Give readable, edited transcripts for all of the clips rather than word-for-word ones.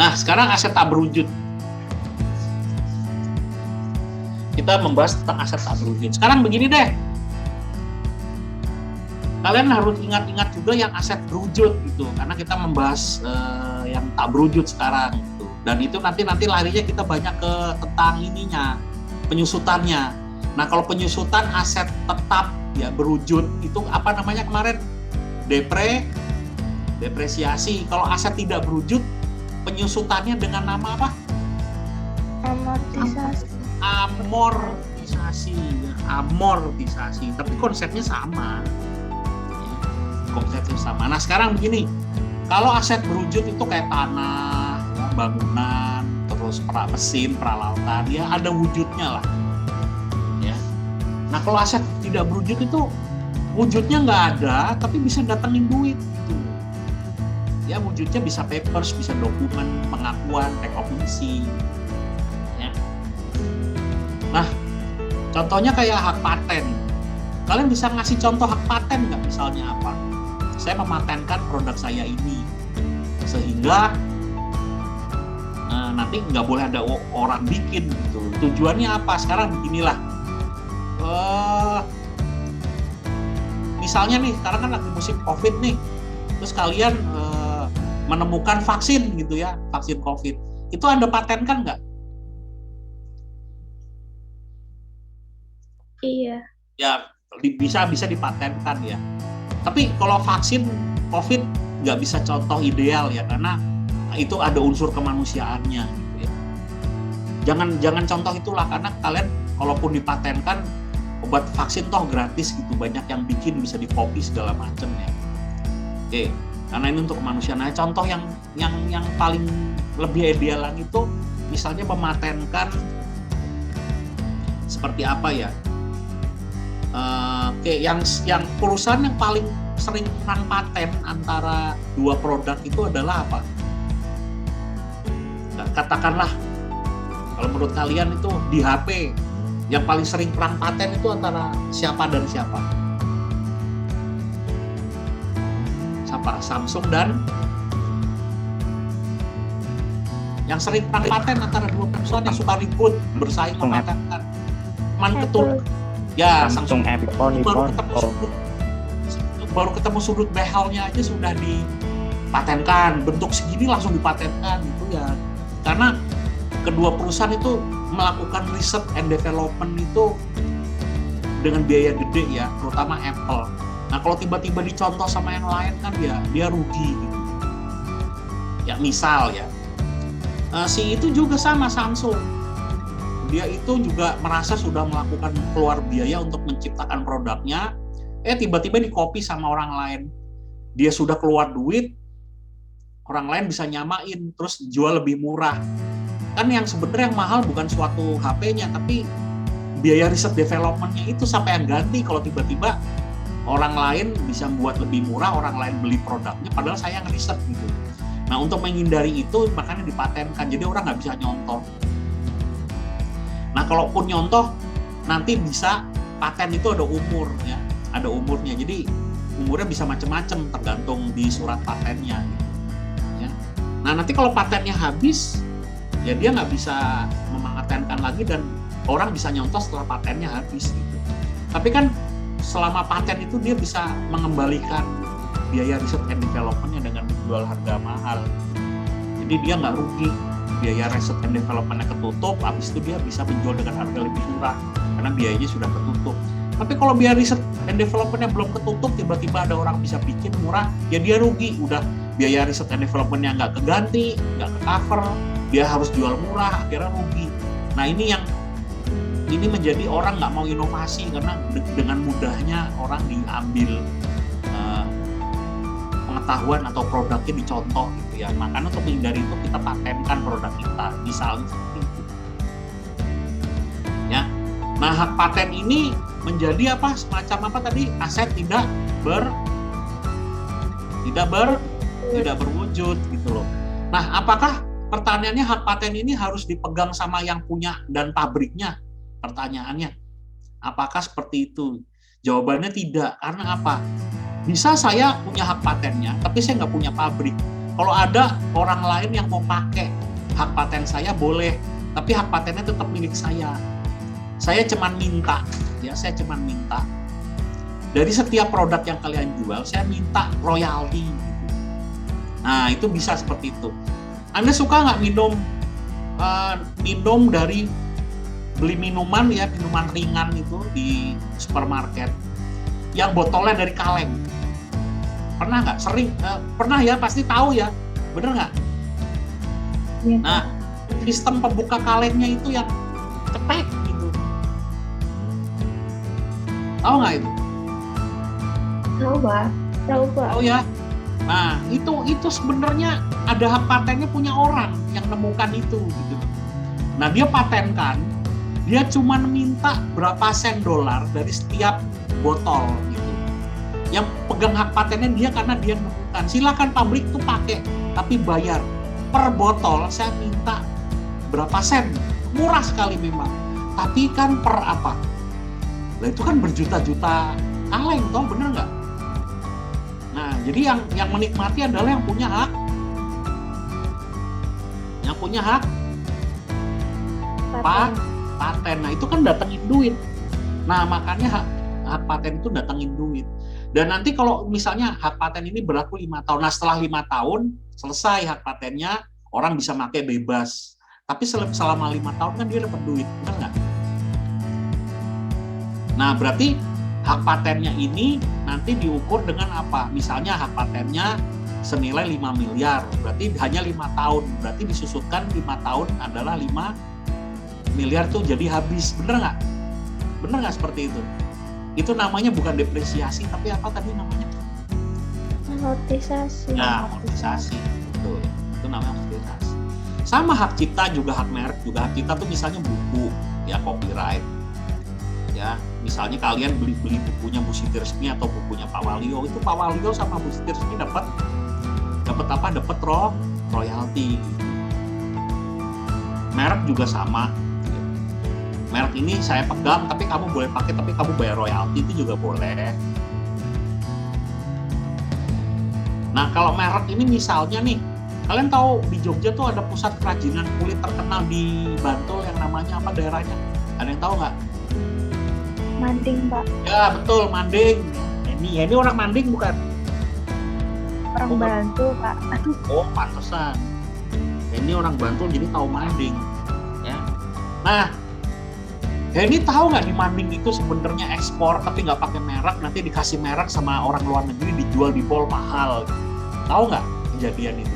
Nah, sekarang aset tak berwujud. Kita membahas tentang aset tak berwujud. Sekarang begini deh. Kalian harus ingat-ingat juga yang aset berwujud gitu, karena kita membahas yang tak berwujud sekarang gitu. Dan itu nanti larinya kita banyak ke tentang ininya, penyusutannya. Nah, kalau penyusutan aset tetap ya berwujud itu apa namanya kemarin? Depresiasi. Kalau aset tidak berwujud, penyusutannya dengan nama apa? Amortisasi. Tapi konsepnya sama. Nah, sekarang begini. Kalau aset berwujud itu kayak tanah, bangunan, terus mesin, peralatan, ya ada wujudnya lah. Ya. Nah, kalau aset tidak berwujud itu wujudnya nggak ada, tapi bisa datangin duit. Gitu. Ya, wujudnya bisa papers, bisa dokumen, pengakuan, recognition. Ya. Nah, contohnya kayak hak paten. Kalian bisa ngasih contoh hak paten nggak? Misalnya apa? Saya mematenkan produk saya ini, sehingga nanti nggak boleh ada orang bikin gitu. Tujuannya apa? Sekarang beginilah. Misalnya nih, sekarang kan lagi musim COVID nih, terus kalian menemukan vaksin gitu ya, vaksin COVID. Itu Anda patenkan nggak? Iya. Ya, bisa dipatenkan ya. Tapi kalau vaksin COVID nggak bisa contoh ideal ya, karena itu ada unsur kemanusiaannya gitu ya. Jangan contoh itulah, karena kalian kalaupun dipatenkan obat vaksin toh gratis gitu, banyak yang bikin, bisa di-copy segala macam ya. Oke, karena ini untuk kemanusiaan. Nah, contoh yang paling lebih ideal lagi itu misalnya mematenkan seperti apa ya? Yang perusahaan yang paling sering perang paten antara dua produk itu adalah apa? Katakanlah, kalau menurut kalian itu di HP yang paling sering perang paten itu antara siapa dan siapa? Siapa? Samsung dan yang sering perang paten antara dua perusahaan yang suka ribut bersaing mematenkan. Ketul. Ya, Samsung iPhone baru ketemu sudut behelnya aja sudah dipatenkan, bentuk segini langsung dipatenkan gitu ya. Karena kedua perusahaan itu melakukan riset and development itu dengan biaya gede ya, terutama Apple. Nah, kalau tiba-tiba dicontoh sama yang lain kan dia rugi gitu. Ya, misal ya. Si itu juga sama Samsung. Dia itu juga merasa sudah melakukan keluar biaya untuk menciptakan produknya, tiba-tiba di-copy sama orang lain. Dia sudah keluar duit, orang lain bisa nyamain, terus jual lebih murah. Kan yang sebenarnya yang mahal bukan suatu HP-nya, tapi biaya riset development-nya itu sampai yang ganti kalau tiba-tiba orang lain bisa buat lebih murah, orang lain beli produknya, padahal saya yang riset gitu. Nah, untuk menghindari itu makanya dipatenkan, jadi orang nggak bisa nyontoh. Nah, kalaupun nyontoh, nanti bisa paten itu ada umur ya, ada umurnya. Jadi umurnya bisa macam-macam tergantung di surat patennya. Gitu, ya. Nah, nanti kalau patennya habis, ya dia nggak bisa mematenkan lagi dan orang bisa nyontoh setelah patennya habis. Gitu. Tapi kan selama paten itu dia bisa mengembalikan biaya riset and development-nya dengan menjual harga mahal. Jadi dia nggak rugi. Biaya riset and development-nya ketutup, habis itu dia bisa menjual dengan harga lebih murah karena biayanya sudah ketutup. Tapi kalau biaya riset and development-nya belum ketutup, tiba-tiba ada orang bisa bikin murah, ya dia rugi. Udah biaya riset and development-nya nggak keganti, nggak ke-cover, dia harus jual murah, akhirnya rugi. Nah, ini menjadi orang nggak mau inovasi karena dengan mudahnya orang diambil pengetahuan atau produknya dicontoh gitu ya. Makanya untuk menghindari itu kita patenkan produk kita, misalnya seperti itu. Ya. Nah, hak paten ini menjadi apa? Semacam apa tadi? Aset tidak berwujud gitu loh. Nah, apakah pertanyaannya hak paten ini harus dipegang sama yang punya dan pabriknya? Pertanyaannya, apakah seperti itu? Jawabannya tidak. Karena apa? Bisa saya punya hak patennya, tapi saya nggak punya pabrik. Kalau ada orang lain yang mau pakai hak paten saya boleh, tapi hak patennya tetap milik saya. Saya cuman minta, ya saya cuman minta dari setiap produk yang kalian jual, saya minta royalti. Gitu. Nah itu bisa seperti itu. Anda suka nggak minum dari beli minuman ya, minuman ringan itu di supermarket yang botolnya dari kaleng? Pernah nggak? Sering? Pernah ya, pasti tahu ya, bener nggak? Ya, Nah, sistem pembuka kalengnya itu yang cetek gitu. Tahu nggak itu? tahu Pak. Tahu ya. Nah, itu sebenarnya ada hak patennya punya orang yang nemukan itu gitu. Nah, dia patenkan, dia cuma minta berapa sen dolar dari setiap botol gitu. Yang pegang hak patennya dia karena dia nemukan. Silakan pabrik tuh pakai, tapi bayar per botol. Saya minta berapa sen, murah sekali memang. Tapi kan per apa? Nah itu kan berjuta-juta kaleng, toh bener nggak? Nah jadi yang menikmati adalah yang punya hak, paten. Nah itu kan datengin duit. Nah makanya hak paten itu datengin duit. Dan nanti kalau misalnya hak paten ini berlaku 5 tahun, nah setelah 5 tahun selesai hak patennya, orang bisa pakai bebas. Tapi selama 5 tahun kan dia dapat duit, benar nggak? Nah berarti hak patennya ini nanti diukur dengan apa? Misalnya hak patennya senilai 5 miliar, berarti hanya 5 tahun. Berarti disusutkan 5 tahun adalah 5 miliar tuh jadi habis, benar nggak? Benar nggak seperti itu? Itu namanya bukan depresiasi, tapi apa tadi namanya? Amortisasi. Nah, amortisasi. Betul. Itu namanya amortisasi. Sama hak cipta juga, hak merek juga. Hak cipta tuh misalnya buku, ya copyright. Ya, misalnya kalian beli bukunya Bu Siti Resmi atau bukunya Pak Walio, itu Pak Walio sama Bu Siti Resmi dapat apa? Dapat royalti. Merek juga sama. Merek ini saya pegang, tapi kamu boleh pakai, tapi kamu bayar royalti, itu juga boleh. Nah, kalau merek ini misalnya nih, kalian tahu di Jogja tuh ada pusat kerajinan kulit terkenal di Bantul yang namanya apa daerahnya? Ada yang tahu nggak? Manding Pak. Ya betul, Manding. Ini orang Manding bukan? Orang Bantul Pak. Oh, pantesan. Ini orang Bantul jadi tahu Manding. Ya. Nah, Henny tahu nggak di Manding itu sebenarnya ekspor tapi nggak pakai merek, nanti dikasih merek sama orang luar negeri dijual di mall mahal. Tahu nggak kejadian itu?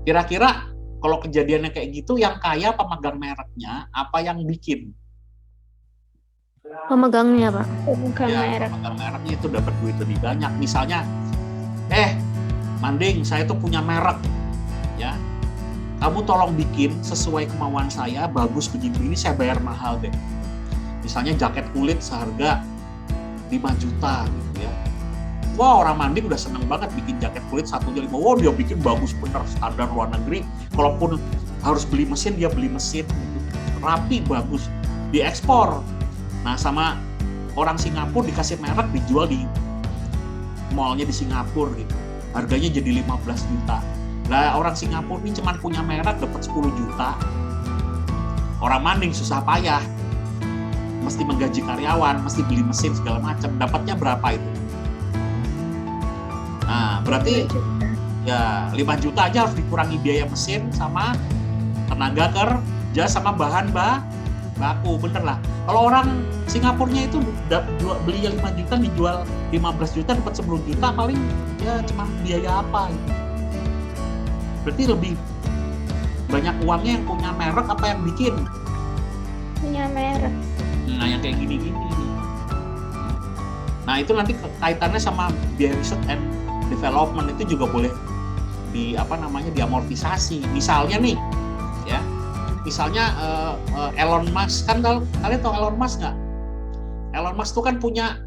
Kira-kira kalau kejadiannya kayak gitu, yang kaya pemegang mereknya apa yang bikin? Pemegangnya Pak. Pemegang Ya, merek. pemegang mereknya itu dapat duit lebih banyak. Misalnya, Manding, saya tuh punya merek, ya. Kamu tolong bikin sesuai kemauan saya, bagus begini, saya bayar mahal deh. Misalnya jaket kulit seharga 5 juta gitu ya. Wah, orang Manding udah seneng banget bikin jaket kulit satunya 5. Wah, dia bikin bagus bener, standar luar negeri. Kalaupun harus beli mesin, dia beli mesin gitu. Rapi, bagus, diekspor. Nah, sama orang Singapura dikasih merek, dijual di mallnya di Singapura gitu. Harganya jadi 15 juta. Nah, orang Singapura ini cuma punya merek dapat 10 juta. Orang Manding susah payah. Mesti menggaji karyawan, mesti beli mesin segala macam. Dapatnya berapa itu? Nah, berarti ya 5 juta aja harus dikurangi biaya mesin sama tenaga kerja sama bahan baku, bener lah. Kalau orang Singapurnya itu belinya 5 juta dijual 15 juta dapat 10 juta, paling ya cuma biaya apa gitu. Berarti lebih banyak uangnya yang punya merek apa yang bikin? Punya merek. Nah, yang kayak gini-gini. Nah, itu nanti kaitannya sama biaya research and development, itu juga boleh diamortisasi. Misalnya nih, ya. Misalnya Elon Musk, kan kalian tahu Elon Musk nggak? Elon Musk tuh kan punya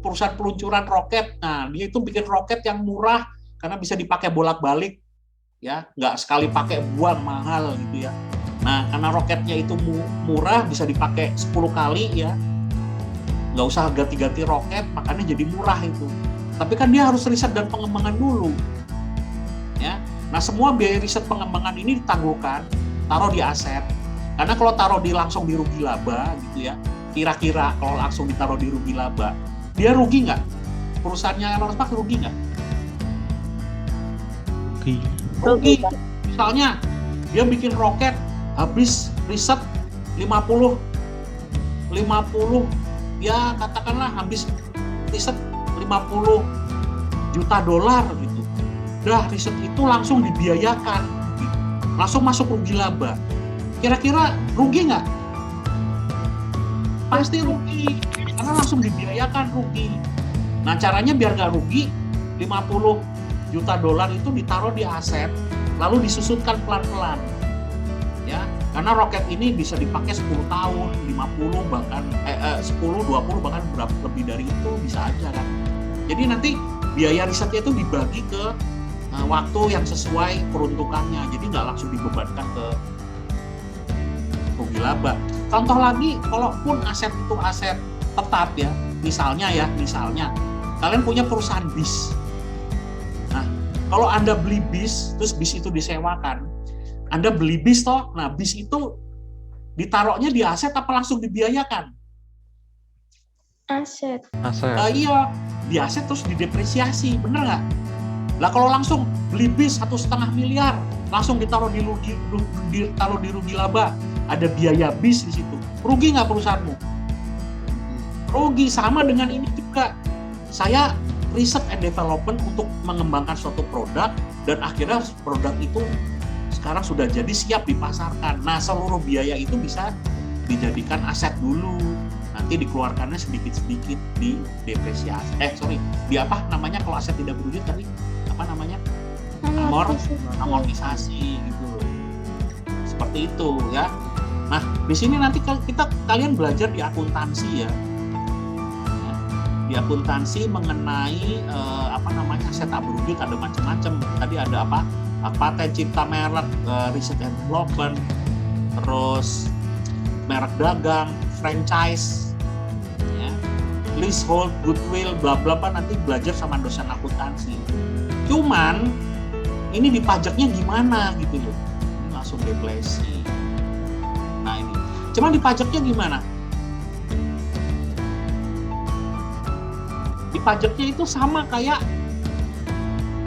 perusahaan peluncuran roket. Nah, dia itu bikin roket yang murah karena bisa dipakai bolak-balik. Ya, nggak sekali pakai buang mahal gitu ya. Nah, karena roketnya itu murah, bisa dipakai 10 kali ya, nggak usah ganti-ganti roket, makanya jadi murah itu. Tapi kan dia harus riset dan pengembangan dulu. Ya. Nah, semua biaya riset pengembangan ini ditangguhkan, taruh di aset. Karena kalau taruh langsung di rugi laba gitu ya, kira-kira kalau langsung ditaruh di rugi laba, dia rugi nggak? Perusahaannya Elon Musk rugi nggak? Rugi. Misalnya dia bikin roket, habis riset 50 ya katakanlah habis riset 50 juta dolar gitu. Dah riset itu langsung dibiayakan, gitu. Langsung masuk rugi laba. Kira-kira rugi nggak? Pasti rugi, karena langsung dibiayakan rugi. Nah, caranya biar nggak rugi, 50 juta dolar itu ditaruh di aset, lalu disusutkan pelan-pelan. Ya, karena roket ini bisa dipakai 10 tahun, 50 bahkan 10, 20 bahkan berapa lebih dari itu bisa aja kan. Jadi nanti biaya risetnya itu dibagi ke waktu yang sesuai peruntukannya. Jadi nggak langsung dibebankan ke rugi laba. Contoh lagi, kalaupun aset itu aset tetap ya, misalnya kalian punya perusahaan bis. Nah, kalau Anda beli bis, terus bis itu disewakan, Anda beli bis toh, nah bis itu ditaruhnya di aset apa langsung dibiayakan? Aset. Iya, di aset terus didepresiasi, bener nggak? Lah kalau langsung beli bis 1,5 miliar, langsung ditaruh di rugi laba, ada biaya bis di situ, rugi nggak perusahaanmu? Rugi. Sama dengan ini juga, saya riset and development untuk mengembangkan suatu produk dan akhirnya produk itu sekarang sudah jadi siap dipasarkan. Nah, seluruh biaya itu bisa dijadikan aset dulu, nanti dikeluarkannya sedikit-sedikit di depresiasi. Di apa namanya kalau aset tidak berwujud tadi? Apa namanya? Amortisasi gitu loh. Seperti itu ya. Nah, di sini nanti kalian belajar di akuntansi ya. Di akuntansi mengenai aset tak berwujud ada macam-macam. Tadi ada paten cipta merek, riset and development, terus merek dagang, franchise, ya, leasehold, goodwill, bla bla bla, nanti belajar sama dosen akuntansi. Cuman ini dipajaknya gimana gitu loh. Ini langsung depresi. Nah ini, cuman dipajaknya gimana? Dipajaknya itu sama kayak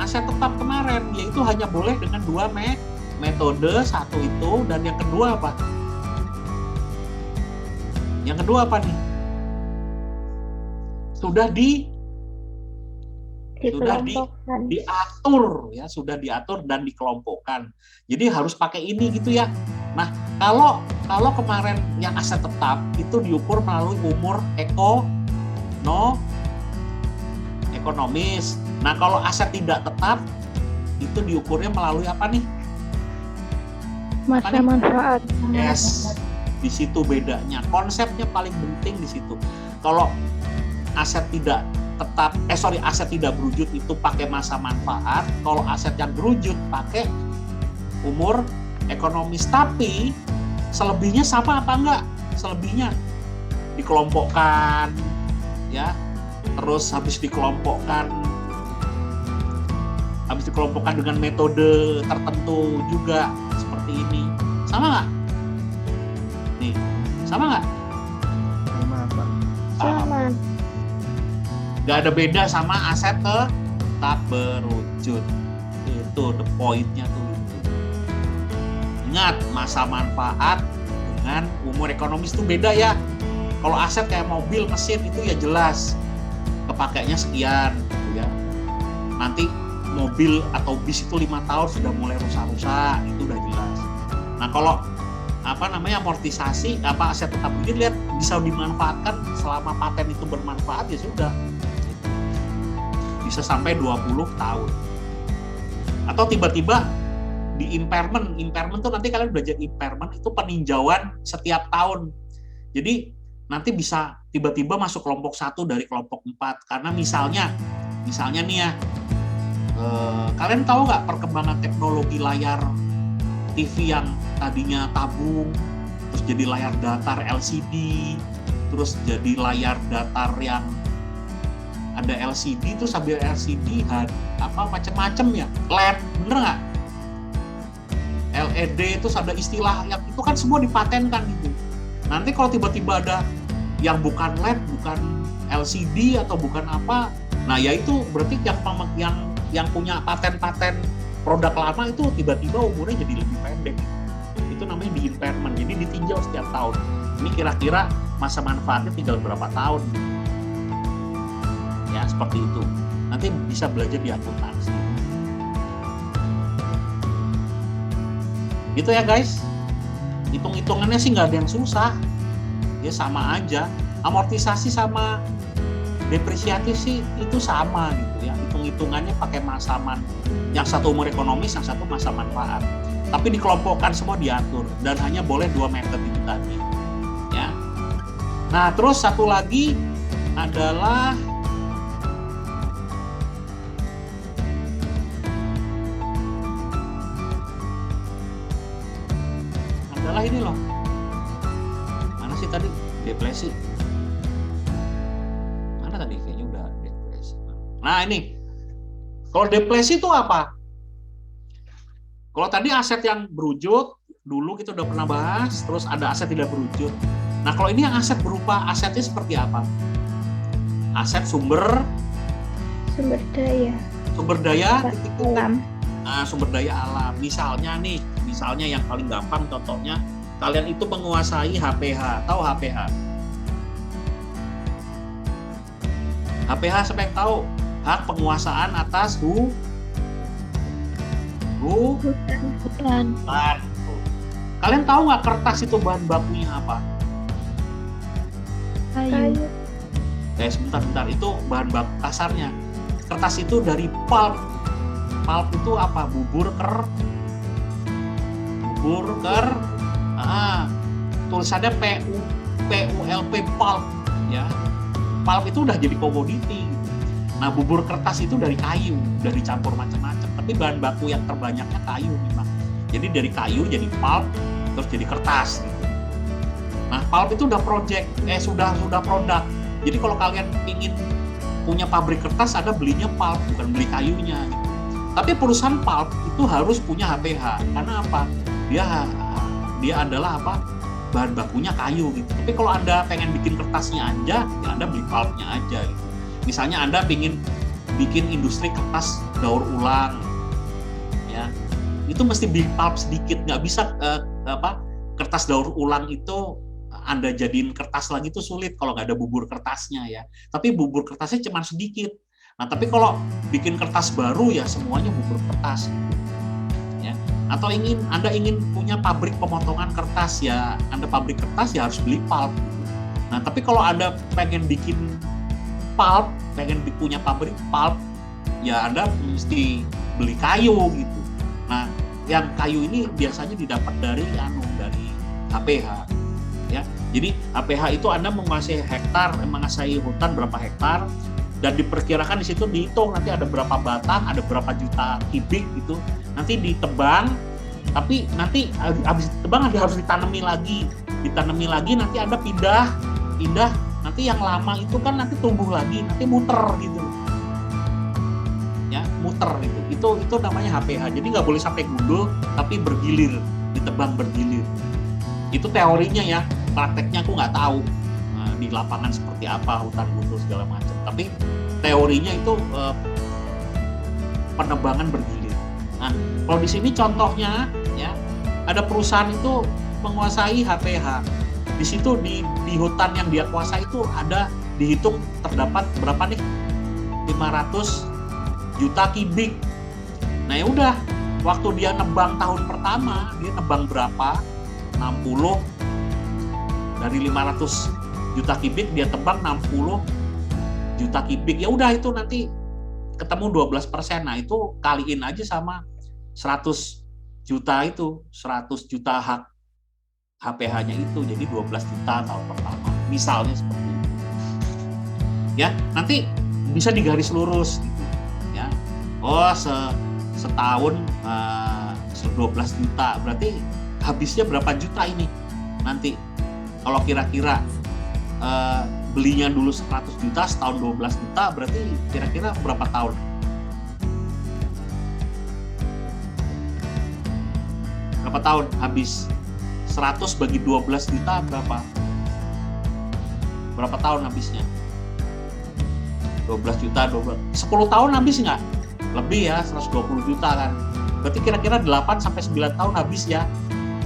aset tetap kemarin, yaitu hanya boleh dengan 2 metode, satu itu, dan yang kedua apa? Yang kedua apa nih? Sudah diatur ya, sudah diatur dan dikelompokkan. Jadi harus pakai ini gitu ya. Nah, kalau kemarin yang aset tetap itu diukur melalui umur ekonomis. Nah, kalau aset tidak tetap itu diukurnya melalui apa nih? Masa manfaat. Yes. Di situ bedanya. Konsepnya paling penting di situ. Kalau aset aset tidak berwujud itu pakai masa manfaat, kalau aset yang berwujud pakai umur ekonomis. Tapi selebihnya sama apa enggak? Selebihnya dikelompokkan ya. Terus habis dikelompokkan dengan metode tertentu juga seperti ini. Sama nggak? Nih, sama nggak? Sama. Nggak ada beda sama aset tetap berwujud. Itu the point-nya tuh itu. Ingat, masa manfaat dengan umur ekonomis itu beda ya. Kalau aset kayak mobil, mesin itu ya jelas kepakainya sekian gitu ya. Nanti mobil atau bis itu 5 tahun sudah mulai rusak-rusak, itu udah jelas. Nah, kalau amortisasi aset tetap berwujud, lihat bisa dimanfaatkan selama paten itu bermanfaat ya sudah. Bisa sampai 20 tahun. Atau tiba-tiba di impairment tuh nanti kalian belajar impairment itu peninjauan setiap tahun. Jadi nanti bisa tiba-tiba masuk kelompok 1 dari kelompok 4 karena misalnya nih ya, kalian tahu nggak perkembangan teknologi layar TV yang tadinya tabung terus jadi layar datar LCD, terus jadi layar datar yang ada LCD terus sambil LCD macam-macam ya, LED, bener nggak? LED terus ada istilah yang itu kan semua dipatenkan gitu. Nanti kalau tiba-tiba ada yang bukan LED, bukan LCD atau bukan apa, nah ya itu berarti yang punya paten-paten produk lama itu tiba-tiba umurnya jadi lebih pendek. Itu namanya di impairment, jadi ditinjau setiap tahun. Ini kira-kira masa manfaatnya tinggal berapa tahun. Ya seperti itu. Nanti bisa belajar di akuntansi. Gitu ya guys. Hitung-hitungannya sih nggak ada yang susah. Ya sama aja. Amortisasi sama depresiasi sih itu sama gitu ya. Hitung-hitungannya pakai masa yang satu umur ekonomis, yang satu masa manfaat. Tapi dikelompokkan semua diatur dan hanya boleh 2 metode itu tadi. Ya. Nah, terus satu lagi adalah ini loh. Mana sih tadi? Depresi. Mana tadi? Kayaknya udah depresi. Nah, ini. Kalau depresi itu apa? Kalau tadi aset yang berwujud, dulu kita udah pernah bahas, terus ada aset tidak berwujud. Nah, kalau ini yang aset berupa asetnya seperti apa? Aset sumber daya. Sumber daya Alam. Nah, sumber daya alam. Misalnya yang paling gampang contohnya, kalian itu menguasai HPH. Tahu HPH? HPH siapa yang tahu? Hak penguasaan atas hutan. Kalian tahu nggak kertas itu bahan bakunya apa? Kayu. Sebentar. Itu bahan baku kasarnya. Kertas itu dari pulp. Pulp itu apa? Bubur ker. Tulisannya PULP pulp ya. Pulp itu udah jadi komoditi. Nah, bubur kertas itu dari kayu, dari campur macam-macam. Tapi bahan baku yang terbanyaknya kayu memang. Jadi dari kayu jadi pulp, terus jadi kertas gitu. Nah, pulp itu udah sudah produk. Jadi kalau kalian ingin punya pabrik kertas, ada belinya pulp, bukan beli kayunya gitu. Tapi perusahaan pulp itu harus punya HPH. Karena apa? Dia adalah apa? Bahan bakunya kayu gitu. Tapi kalau Anda pengen bikin kertasnya aja, ya Anda beli pulpnya aja gitu. Misalnya Anda ingin bikin industri kertas daur ulang, ya itu mesti beli pulp sedikit, nggak bisa kertas daur ulang itu Anda jadiin kertas lagi itu sulit kalau nggak ada bubur kertasnya ya. Tapi bubur kertasnya cuma sedikit. Nah tapi kalau bikin kertas baru ya semuanya bubur kertas. Ya. Atau Anda ingin punya pabrik pemotongan kertas ya, Anda pabrik kertas ya harus beli pulp. Nah tapi kalau Anda pengen bikin pulp, pengen punya pabrik pulp, ya Anda mesti beli kayu gitu. Nah, yang kayu ini biasanya didapat dari HPH. Ya. Jadi HPH itu Anda menguasai hutan berapa hektar, dan diperkirakan di situ dihitung nanti ada berapa batang, ada berapa juta kubik gitu. Nanti ditebang, tapi nanti habis ditebang harus ditanami lagi nanti Anda pindah nanti yang lama itu kan nanti tumbuh lagi, nanti muter gitu. Ya, muter gitu. Itu namanya HPH. Jadi nggak boleh sampai gundul, tapi bergilir, ditebang bergilir. Itu teorinya ya, prakteknya aku nggak tahu di lapangan seperti apa, hutan gundul segala macam. Tapi teorinya itu penebangan bergilir. Nah, kalau di sini contohnya ya, ada perusahaan itu menguasai HPH. Di situ di hutan yang dia kuasai itu ada dihitung terdapat berapa nih? 500 juta kubik. Nah ya udah, waktu dia nebang tahun pertama, dia nebang berapa? 60 dari 500 juta kubik dia tebang 60 juta kubik. Ya udah itu nanti ketemu 12%. Nah itu kaliin aja sama 100 juta itu, 100 juta hak HPH-nya itu, jadi 12 juta tahun pertama. Misalnya seperti itu. Ya, nanti bisa digaris lurus gitu. Ya. Oh, setahun 12 juta. Berarti habisnya berapa juta ini? Nanti kalau kira-kira belinya dulu 100 juta, setahun 12 juta, berarti kira-kira berapa tahun? Berapa tahun habis? 100 bagi 12 juta berapa? Berapa tahun habisnya? 12 juta, 10 tahun habis nggak? Lebih ya, 120 juta kan. Berarti kira-kira 8 sampai 9 tahun habis ya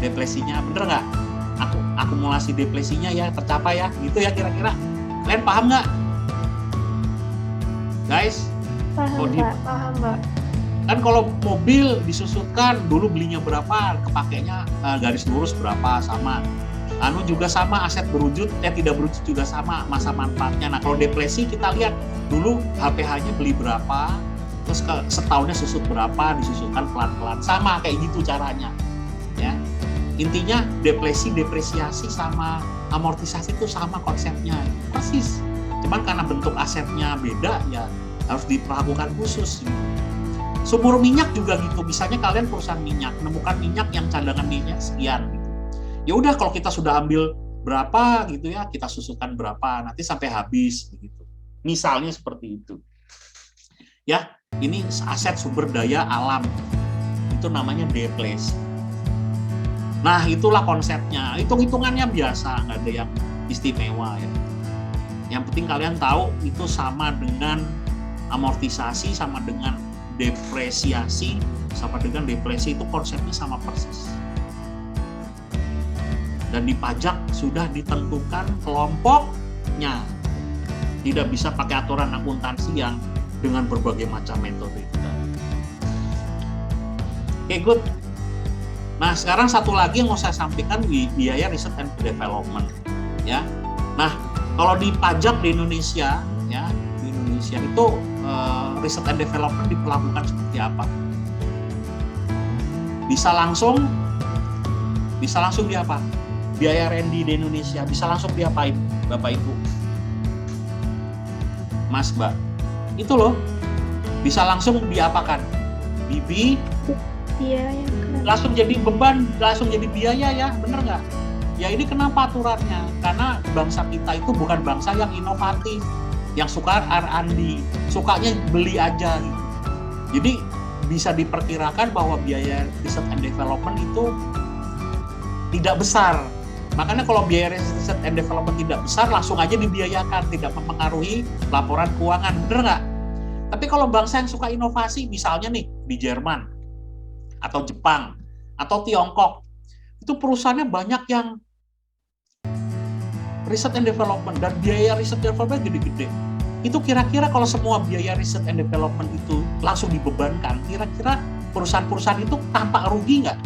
depresinya, bener nggak? Akumulasi depresinya ya tercapai ya, gitu ya kira-kira. Kalian paham nggak? Guys? Paham, Pak. Paham, Pak. Kan kalau mobil disusutkan, dulu belinya berapa, kepakainya garis lurus berapa, sama. Anu juga sama, aset berwujud, tidak berwujud juga sama, masa manfaatnya. Nah kalau depresi kita lihat, dulu HPH-nya beli berapa, terus setahunnya susut berapa, disusutkan pelan-pelan. Sama kayak gitu caranya. Ya. Intinya depresiasi sama amortisasi itu sama konsepnya, persis. Cuman karena bentuk asetnya beda, ya harus diperlakukan khusus. Sumur minyak juga gitu, misalnya kalian perusahaan minyak, menemukan minyak yang cadangan minyak sekian. Gitu. Ya udah kalau kita sudah ambil berapa gitu ya, kita susutkan berapa, nanti sampai habis begitu. Misalnya seperti itu. Ya, ini aset sumber daya alam. Itu namanya depresi. Nah, itulah konsepnya. Hitung-hitungannya biasa, nggak ada yang istimewa ya. Yang penting kalian tahu itu sama dengan amortisasi, sama dengan depresiasi, sama dengan depresi, itu konsepnya sama persis. Dan di pajak sudah ditentukan kelompoknya. Tidak bisa pakai aturan akuntansi yang dengan berbagai macam metode. Oke, good. Nah, sekarang satu lagi yang mau saya sampaikan, biaya riset and development. Ya. Nah, kalau di pajak di Indonesia, ya, di Indonesia itu riset and development diperlakukan seperti apa? Bisa langsung di apa? Biaya R&D di Indonesia bisa langsung diapain, Bapak Ibu? Mas, Mbak. Itu loh. Bisa langsung diapakan? Bibi? Biaya. Langsung jadi beban, langsung jadi biaya ya, bener nggak? Ya ini kenapa aturannya? Karena bangsa kita itu bukan bangsa yang inovatif, yang suka R&D, sukanya beli aja gitu. Jadi bisa diperkirakan bahwa biaya riset and development itu tidak besar. Makanya kalau biaya riset and development tidak besar, langsung aja dibiayakan, tidak mempengaruhi laporan keuangan, bener nggak? Tapi kalau bangsa yang suka inovasi, misalnya nih di Jerman, atau Jepang, atau Tiongkok, itu perusahaannya banyak yang riset and development, dan biaya riset and development gede-gede. Itu kira-kira kalau semua biaya riset and development itu langsung dibebankan, kira-kira perusahaan-perusahaan itu tampak rugi nggak?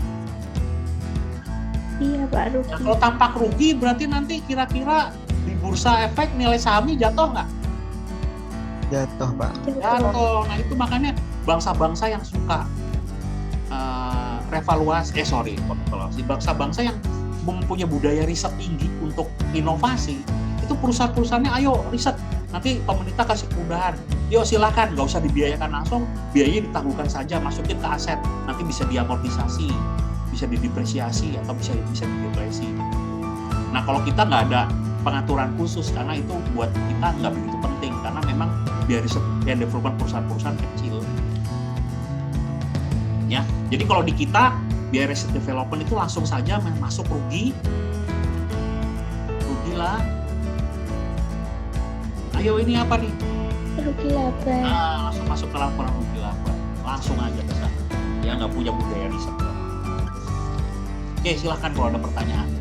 Iya, Pak, rugi. Nah, kalau tampak rugi, berarti nanti kira-kira di bursa efek nilai sahamnya jatuh nggak? Jatuh, Pak. Jatuh. Nah, itu makanya bangsa-bangsa yang suka revaluasi, bangsa-bangsa yang mempunyai budaya riset tinggi untuk inovasi, itu perusahaan-perusahaannya ayo riset, nanti pemerintah kasih kemudahan, yuk silakan, nggak usah dibiayakan langsung, biayanya ditangguhkan saja, masukin ke aset, nanti bisa diamortisasi, bisa didepresiasi, atau bisa didepresi. Nah kalau kita nggak ada pengaturan khusus, karena itu buat kita nggak begitu penting, karena memang biaya riset dan development perusahaan-perusahaan kecil. Ya, jadi kalau di kita biaya riset development itu langsung saja masuk rugi lah. Ayo ini apa nih? Rugi laba. Nah, langsung masuk ke laporan rugi laba, langsung aja ke sana. Ya nggak punya budaya riset. Oke, silahkan kalau ada pertanyaan.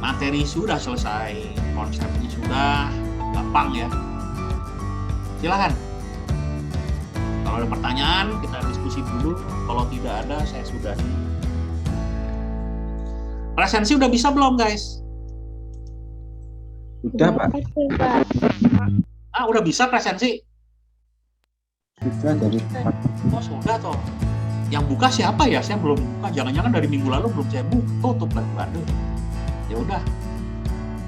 Materi sudah selesai, konsepnya sudah gampang ya. Silahkan. Kalau ada pertanyaan, kita diskusi dulu. Kalau tidak ada, saya sudahi. Presensi udah bisa belum, guys? Udah, Pak. Udah bisa presensi? Sudah dari Oh, sudah toh. Yang buka siapa ya? Saya belum buka. Jangan-jangan dari minggu lalu belum saya buka. Tutup lagi. Ya udah.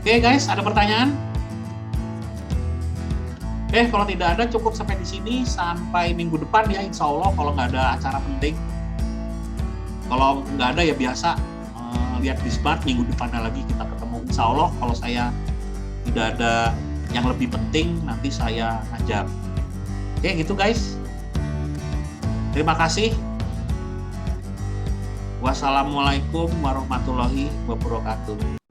Oke, guys, ada pertanyaan? Kalau tidak ada cukup sampai di sini, sampai minggu depan ya, insya Allah, kalau nggak ada acara penting. Kalau nggak ada ya biasa, lihat di Smart, minggu depannya lagi kita ketemu. Insya Allah kalau saya tidak ada yang lebih penting nanti saya ajar. Oke gitu guys. Terima kasih. Wassalamualaikum warahmatullahi wabarakatuh.